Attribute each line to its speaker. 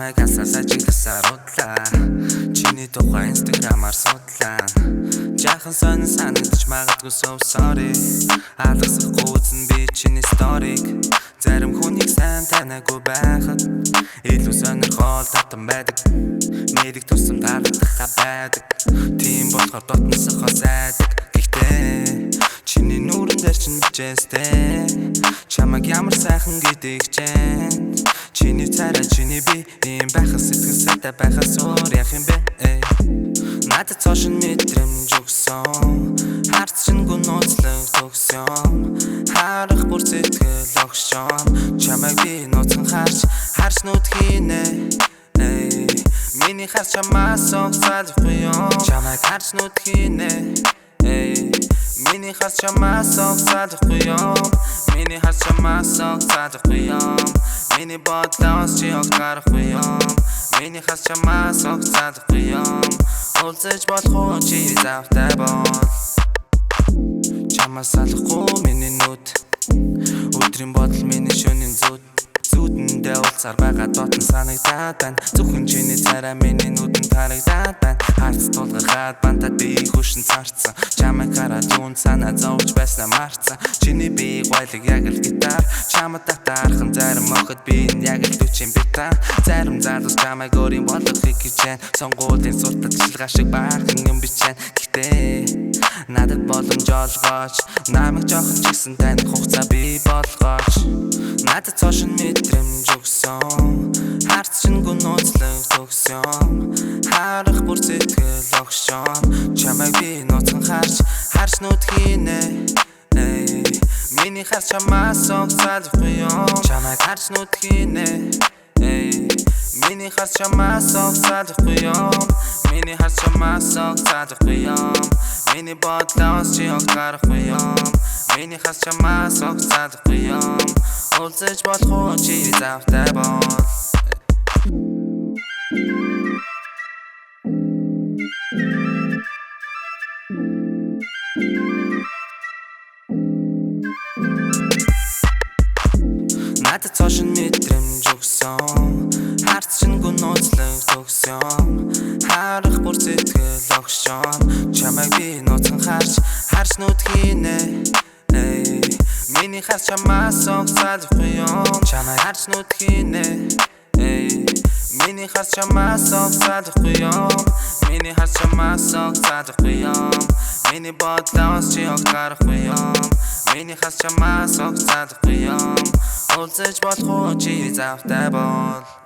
Speaker 1: Чамайг асаасаа чигласаар удлаа. Чиний тухай инстаграмаар судлаа. Жаахан сонин санагдаж магадгүй so sorry. Алгасахгүй үзэн би чиний сториг. Зарим хүнийг сайн танаагүй байхад илүү сонирхол татан байдаг. Мэдик тусам таалагдахаа байдаг. Тийм болохоор дотносохоо сайдаг. Гэхдээ чиний нүрэн дээр чинь бичээстэй. Чамайг ямар сайхан гэдэг чинь. Чиний царай чиний би ийм байхас сэтгэл сайтай байхас өөр яах юм бэ? Надад цоошин мэдрэмж өгсөн. Харц чингүй нууцлаг төгсөн. Харах бүр сэтгэл огшон. Чамайг би нууцхан харж нүдхийнэ. Миний харц чамаас огцаадахгүй юм. Чамайг харж нүдхийнэ. Миний харц чамаас огцаадахгүй юм. Миний харц чамаас огцаадахгүй юм. Миний бодлоос чи огцаарахгүй юм. Миний харц чамаас огцаадахгүй юм. Уулзаж болох уу чи завтай бол. Чамаас алахгүй миний нүд. Өдрийн бодол миний шөнийн зүуд. Зүудэндээ уулзаар байгаа дотн санагдаад байна. Зөвхөн чиний царай миний нүдэнд харагдаад байна. Харц тулгархаад бантад би хөшин царцсан. Чамайг хараад юунд санаа зовж байснаа марцсан. Чиний би гойлог яг л гитар. Чамд татаархан зарим охид би яг л түчин битаа. Зарим залуус чамайг өөрийн болгохыг хичээн. Сонгуулийн сурталчилгаа шиг баахан юм бичээн. Гэхдээ надад боломж олгооч. Намайг жоохон ч гэсэн таних хугацаа би болгооч. Надад цоошин мэдрэмж өгсөн. Харц чингүй нууцлаг төгсөн. Харах бүр сэтгэл огшон. Чамайг би нууцхан харж нүдхийнэ. Миний харц чамаас огцаадахгүй юм. Чамайг харж нүдхийнэ. Миний харц чамаас огцаадахгүй юм. Миний харц чамаас огцаадахгүй юм. Миний бодлоос чи огцаарахгүй юм. Миний харц чамаас огцаадахгүй юм. Уулзаж болох уу чи завтай бол. Надад цоошин мэдрэмж өгсөн. Харц чингүй нууцлаг төгсөн. Харах бүр сэтгэл огшон. Чамайг би нууцхан харж нүдхийнэ. Миний харц чамаас огцаадахгүй юм. Чамайг харж нүдхийнэ. Миний харц чамаас огцаадахгүй юм. Миний харц чамаас огцаадахгүй юм. Миний бодлоос чи огцаарахгүй юм. Миний харц чамаас огцаадахгүй юм. Уулзаж болох уу чи завтай бол.